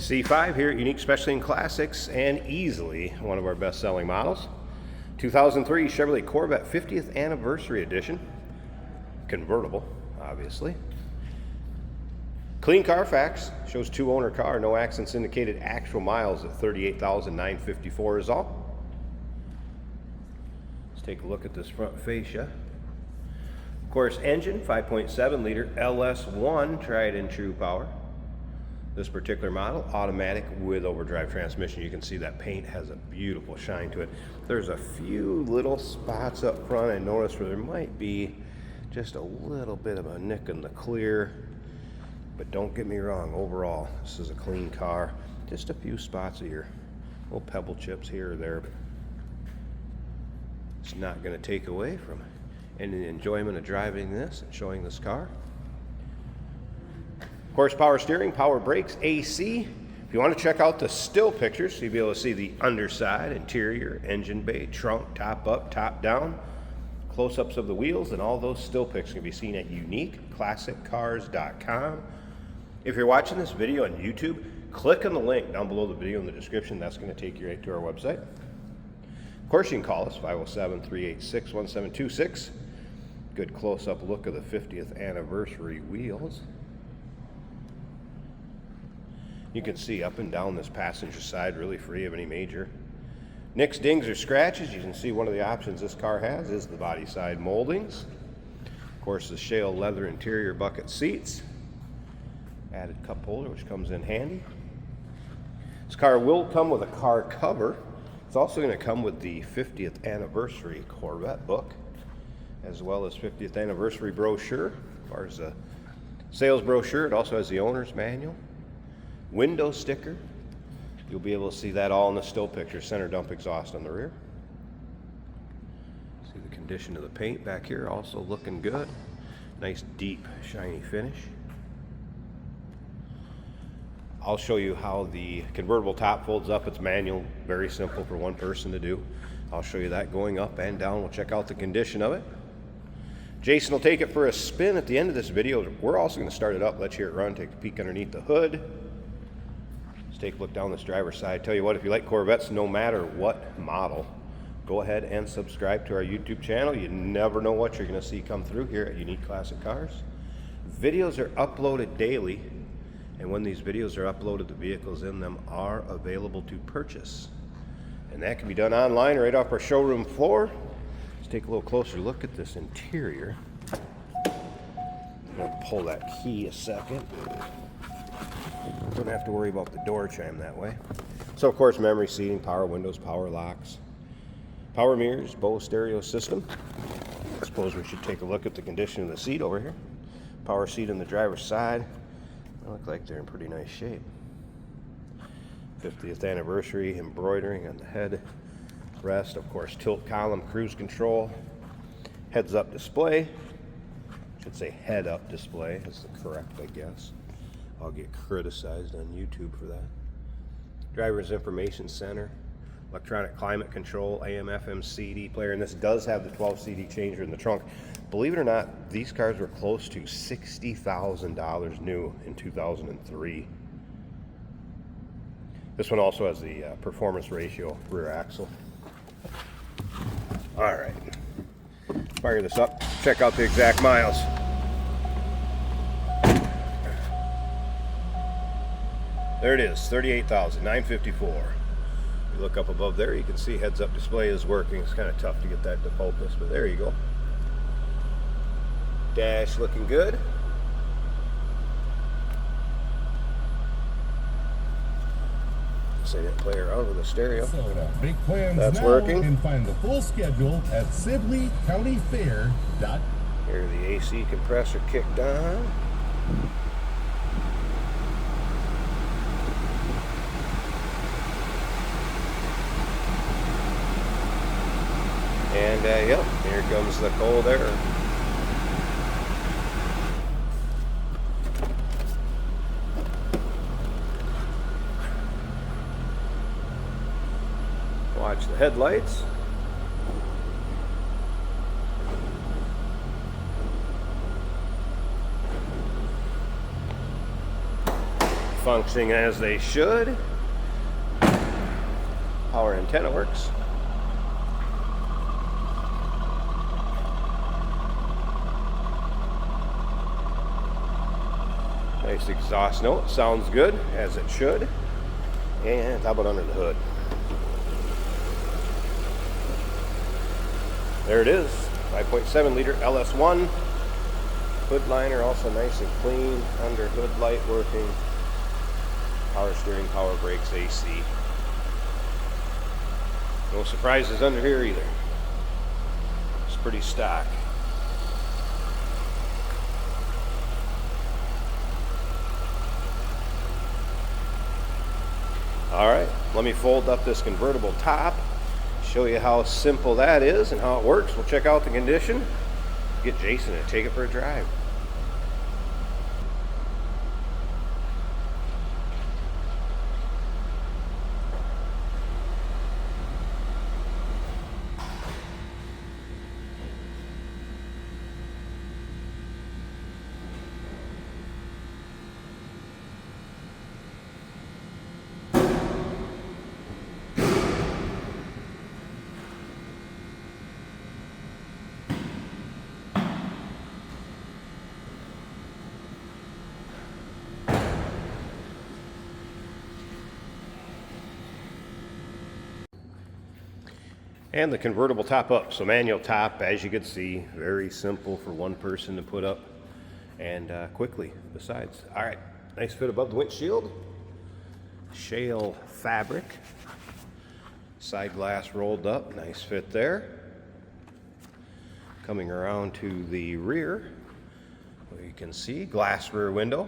C5 here at Unique Specialty and Classics, and easily one of our best-selling models. 2003 Chevrolet Corvette 50th Anniversary Edition. Convertible, obviously. Clean Carfax, shows two-owner car, no accidents indicated, actual miles at 38,954 is all. Let's take a look at this front fascia. Of course, engine, 5.7 liter LS1 tried and true power. This particular model, automatic with overdrive transmission. You can see that paint has a beautiful shine to it. There's a few little spots up front I noticed where there might be just a little bit of a nick in the clear, but don't get me wrong, overall this is a clean car. Just a few spots of your little pebble chips here or there, but it's not going to take away from any enjoyment of driving this and showing this car. Of course, power steering, power brakes, AC. If you want to check out the still pictures, so you'll be able to see the underside, interior, engine bay, trunk, top up, top down, close-ups of the wheels, and all those still pics can be seen at uniqueclassiccars.com. If you're watching this video on YouTube, click on the link down below the video in the description. That's going to take you right to our website. Of course, you can call us, 507-386-1726. Good close-up look of the 50th anniversary wheels. You can see up and down this passenger side, really free of any major nicks, dings, or scratches. You can see one of the options this car has is the body side moldings. Of course, the shale leather interior bucket seats. Added cup holder, which comes in handy. This car will come with a car cover. It's also going to come with the 50th anniversary Corvette book, as well as 50th anniversary brochure. As far as the sales brochure, it also has the owner's manual. Window sticker. You'll be able to see that all in the still picture. Center dump exhaust on the rear. See the condition of the paint back here, also looking good. Nice deep shiny finish. I'll show you how the convertible top folds up. It's manual, very simple for one person to do. I'll show you that going up and down. We'll check out the condition of it. Jason will take it for a spin at the end of this video. We're also going to start it up, let you hear it run, take a peek underneath the hood. Take a look down this driver's side. Tell you what, if you like Corvettes, no matter what model, go ahead and subscribe to our YouTube channel. You never know what you're going to see come through here at Unique Classic Cars. Videos are uploaded daily, and when these videos are uploaded, the vehicles in them are available to purchase. And that can be done online right off our showroom floor. Let's take a little closer look at this interior. I'm going to pull that key a second. Don't have to worry about the door chime that way. So, of course, memory seating, power windows, power locks, power mirrors, Bose stereo system. I suppose we should take a look at the condition of the seat over here. Power seat on the driver's side. They look like they're in pretty nice shape. 50th anniversary embroidering on the head rest. Of course, tilt column, cruise control, heads-up display. I should say head-up display is the correct, I guess. I'll get criticized on YouTube for that. Driver's information center, electronic climate control, AM, FM, CD player, and this does have the 12 CD changer in the trunk. Believe it or not, these cars were close to $60,000 new in 2003. This one also has the performance ratio rear axle. All right, fire this up, check out the exact miles. There it is, 38,954. You look up above there, you can see heads-up display is working. It's kind of tough to get that to focus, but there you go. Dash looking good. Say that player out with the stereo. Big plans that's now, working. And find the full schedule at SibleyCountyFair.com. Here the AC compressor kicked on. And yep, here comes the cold air. Watch the headlights. functioning as they should. Power antenna works. Nice exhaust note, sounds good, as it should. And how about under the hood? There it is, 5.7 liter LS1. Hood liner also nice and clean, under hood light working. Power steering, power brakes, AC. No surprises under here either. It's pretty stock. All right, let me fold up this convertible top, show you how simple that is and how it works. We'll check out the condition, get Jason to take it for a drive. And the convertible top up, so manual top, as you can see, very simple for one person to put up and quickly besides. All right, nice fit above the windshield. Shale fabric, side glass rolled up, nice fit there. Coming around to the rear, where you can see glass rear window,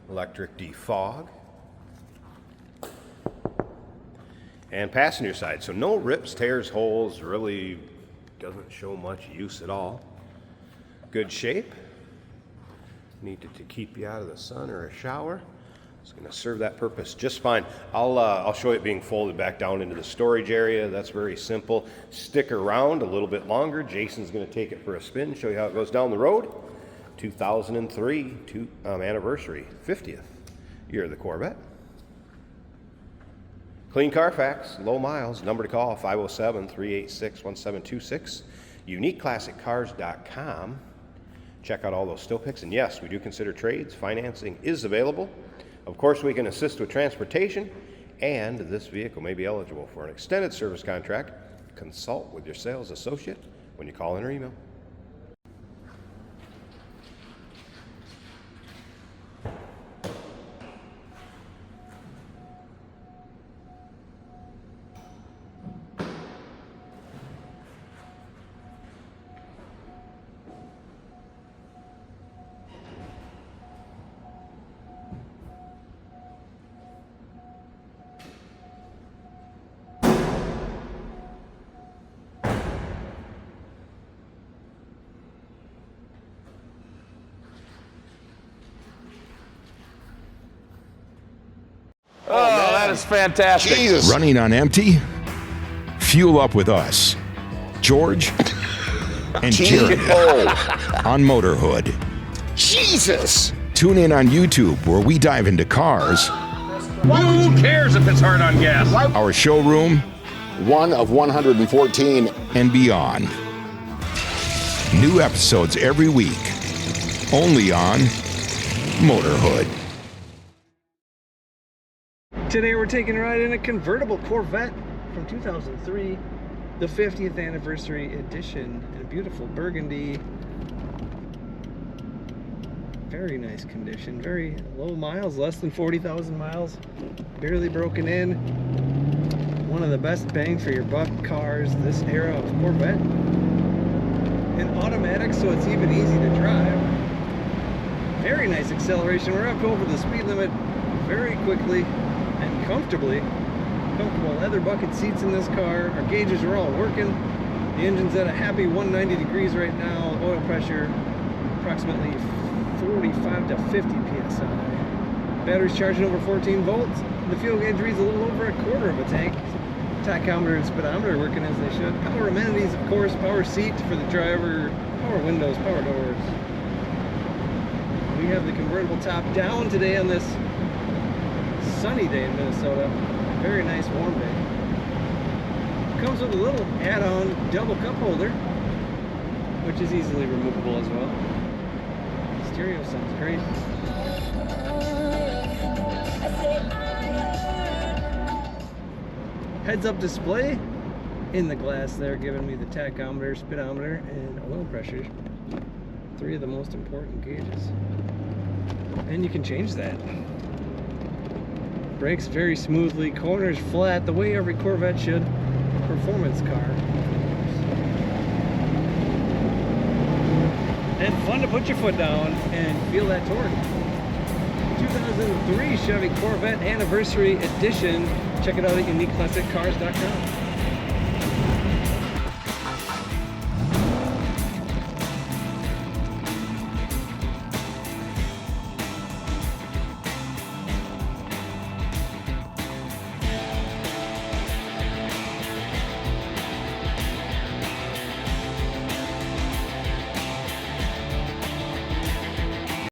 electric defog. And passenger side, so no rips, tears, holes, really doesn't show much use at all. Good shape. Needed to keep you out of the sun or a shower. It's going to serve that purpose just fine. I'll show it being folded back down into the storage area. That's very simple. Stick around a little bit longer. Jason's going to take it for a spin, show you how it goes down the road. 2003 anniversary, 50th year of the Corvette. Clean Carfax, low miles, number to call 507-386-1726, uniqueclassiccars.com. Check out all those still pics, and yes, we do consider trades. Financing is available. Of course, we can assist with transportation, and this vehicle may be eligible for an extended service contract. Consult with your sales associate when you call in or email. Oh, that is fantastic. Jesus. Running on empty? Fuel up with us, George and Jeremy on Motorhood. Jesus. Tune in on YouTube where we dive into cars, Who cares if it's hard on gas? our showroom, One of 114. and beyond. New episodes every week, only on Motorhood. Today we're taking a ride in a convertible Corvette from 2003, the 50th anniversary edition, in a beautiful burgundy. Very nice condition, very low miles, less than 40,000 miles, barely broken in. One of the best bang for your buck cars this era of Corvette. And automatic, so it's even easy to drive. Very nice acceleration. We're up over the speed limit very quickly and comfortably. Comfortable leather bucket seats in this car. Our gauges are all working. The engine's at a happy 190 degrees right now. Oil pressure approximately 45 to 50 psi. Battery's charging over 14 volts. The fuel gauge reads a little over a quarter of a tank. Tachometer and speedometer are working as they should. Power amenities, of course, power seat for the driver, power windows, power doors. We have the convertible top down today on this sunny day in Minnesota. Very nice warm day. Comes with a little add-on double cup holder, which is easily removable as well. Stereo sounds great. Heads-up display in the glass there, giving me the tachometer, speedometer, and oil pressure. 3 of the most important gauges. And you can change that. Brakes very smoothly, corners flat, the way every Corvette should. Performance car. And fun to put your foot down and feel that torque. 2003 Chevy Corvette Anniversary Edition. Check it out at uniqueclassiccars.com.